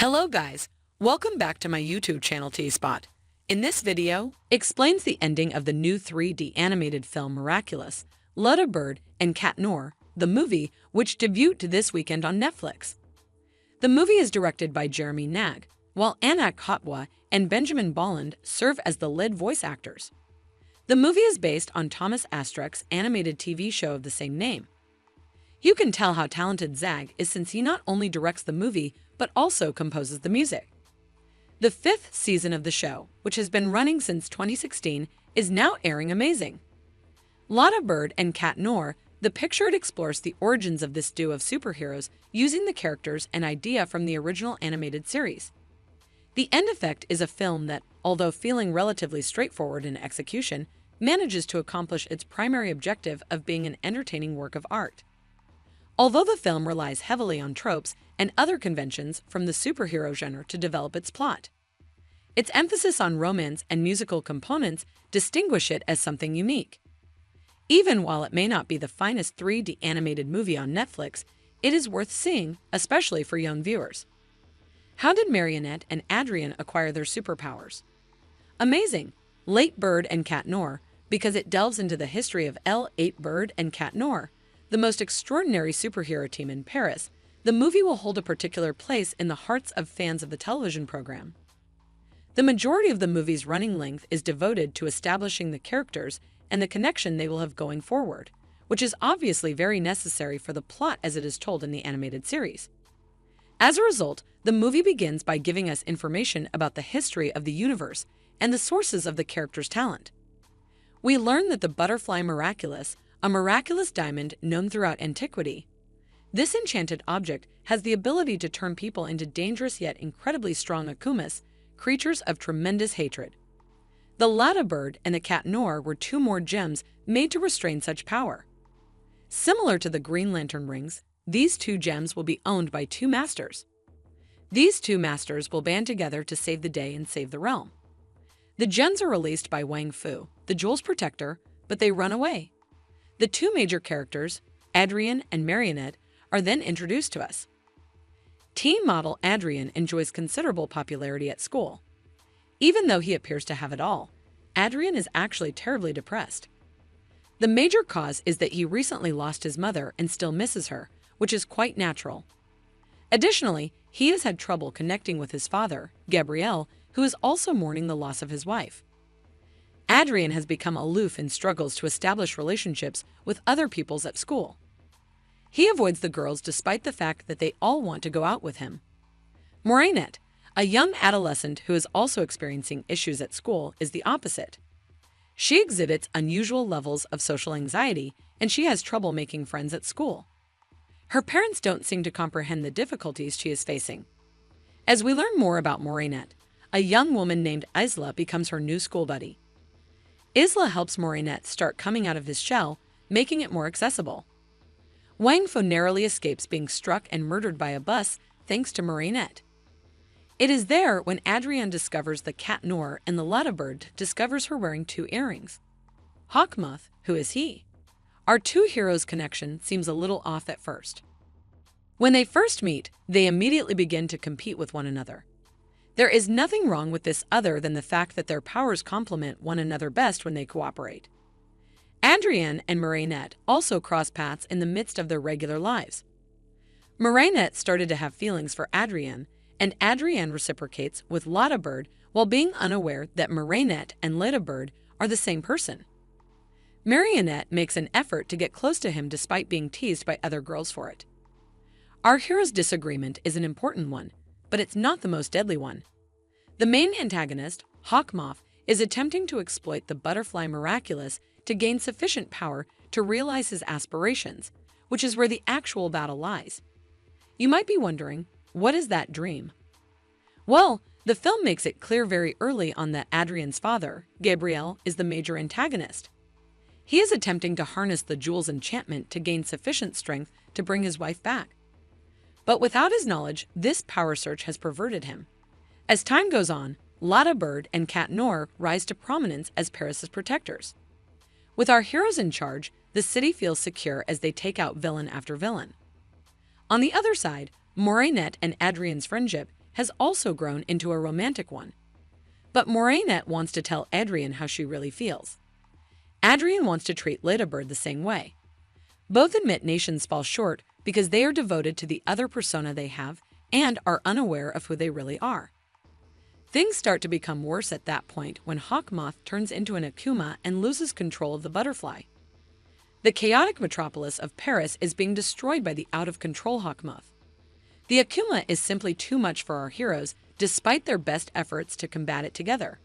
Hello guys, welcome back to my YouTube channel T-Spot. In this video, explains the ending of the new 3D animated film Miraculous Ladybird Cat Noir, the movie which debuted this weekend on Netflix. The movie is directed by Jeremy Nag, while Anouck, Hautbois, and Benjamin Bollen serve as the lead voice actors. The movie is based on Thomas Astruc's animated TV show of the same name. You can tell how talented Zag is since he not only directs the movie but also composes the music. The 5th season of the show, which has been running since 2016, is now airing amazing. Ladybird Cat Noir, the picture it explores the origins of this duo of superheroes using the characters and idea from the original animated series. The end effect is a film that, although feeling relatively straightforward in execution, manages to accomplish its primary objective of being an entertaining work of art. Although the film relies heavily on tropes and other conventions from the superhero genre to develop its plot, its emphasis on romance and musical components distinguish it as something unique. Even while it may not be the finest 3D animated movie on Netflix, it is worth seeing, especially for young viewers. How did Marionette and Adrien acquire their superpowers? Amazing! Ladybird Cat Noir, because it delves into the history of Ladybird Cat Noir, the most extraordinary superhero team in Paris. The movie will hold a particular place in the hearts of fans of the television program. The majority of the movie's running length is devoted to establishing the characters and the connection they will have going forward, which is obviously very necessary for the plot as it is told in the animated series. As a result, the movie begins by giving us information about the history of the universe and the sources of the characters' talent. We learn that the butterfly Miraculous, a miraculous diamond known throughout antiquity, this enchanted object has the ability to turn people into dangerous yet incredibly strong akumas, creatures of tremendous hatred. The Ladybird and the Cat Noir were two more gems made to restrain such power. Similar to the Green Lantern rings, these two gems will be owned by two masters. These two masters will band together to save the day and save the realm. The gems are released by Wang Fu, the jewel's protector, but they run away. The two major characters, Adrien and Marionette, are then introduced to us. Teen model Adrien enjoys considerable popularity at school. Even though he appears to have it all, Adrien is actually terribly depressed. The major cause is that he recently lost his mother and still misses her, which is quite natural. Additionally, he has had trouble connecting with his father, Gabriel, who is also mourning the loss of his wife. Adrien has become aloof and struggles to establish relationships with other pupils at school. He avoids the girls despite the fact that they all want to go out with him. Marionette, a young adolescent who is also experiencing issues at school, is the opposite. She exhibits unusual levels of social anxiety and she has trouble making friends at school. Her parents don't seem to comprehend the difficulties she is facing. As we learn more about Marionette, a young woman named Isla becomes her new school buddy. Isla helps Marionette start coming out of his shell, making it more accessible. Wang Fu narrowly escapes being struck and murdered by a bus thanks to Marionette. It is there when Adrien discovers the Cat Noir and the Ladybird discovers her wearing two earrings. Hawkmoth, who is he? Our two heroes' connection seems a little off at first. When they first meet, they immediately begin to compete with one another. There is nothing wrong with this other than the fact that their powers complement one another best when they cooperate. Adrien and Marionette also cross paths in the midst of their regular lives. Marionette started to have feelings for Adrien, and Adrien reciprocates with Ladybird while being unaware that Marionette and Ladybird are the same person. Marionette makes an effort to get close to him despite being teased by other girls for it. Our hero's disagreement is an important one, but it's not the most deadly one. The main antagonist, Hawkmoth, is attempting to exploit the butterfly Miraculous to gain sufficient power to realize his aspirations, which is where the actual battle lies. You might be wondering, what is that dream? Well, the film makes it clear very early on that Adrien's father, Gabriel, is the major antagonist. He is attempting to harness the jewel's enchantment to gain sufficient strength to bring his wife back. But without his knowledge, this power search has perverted him. As time goes on, Ladybird and Cat Noir rise to prominence as Paris's protectors. With our heroes in charge, the city feels secure as they take out villain after villain. On the other side, Marionette and Adrien's friendship has also grown into a romantic one. But Morainette wants to tell Adrien how she really feels. Adrien wants to treat Ladybird the same way. Both admit nations fall short because they are devoted to the other persona they have and are unaware of who they really are. Things start to become worse at that point when Hawkmoth turns into an Akuma and loses control of the butterfly. The chaotic metropolis of Paris is being destroyed by the out-of-control Hawkmoth. The Akuma is simply too much for our heroes, despite their best efforts to combat it together.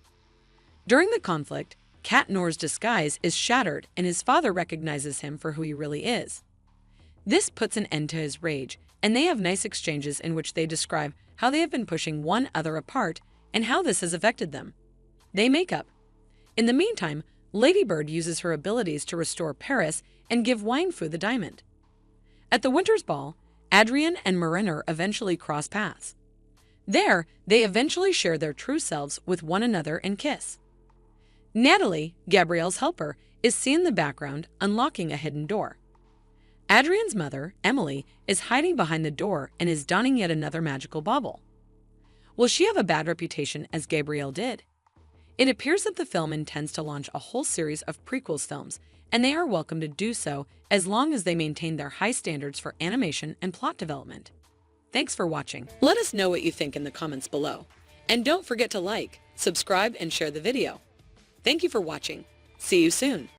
During the conflict, Cat Noir's disguise is shattered and his father recognizes him for who he really is. This puts an end to his rage, and they have nice exchanges in which they describe how they have been pushing one other apart and how this has affected them. They make up. In the meantime, Ladybird uses her abilities to restore Paris and give Wine-Fu the diamond. At the Winter's Ball, Adrien and Mariner eventually cross paths. There, they eventually share their true selves with one another and kiss. Natalie, Gabrielle's helper, is seen in the background unlocking a hidden door. Adrien's mother, Emily, is hiding behind the door and is donning yet another magical bauble. Will she have a bad reputation as Gabrielle did? It appears that the film intends to launch a whole series of prequels films, and they are welcome to do so as long as they maintain their high standards for animation and plot development. Thanks for watching. Let us know what you think in the comments below. And don't forget to like, subscribe, and share the video. Thank you for watching. See you soon.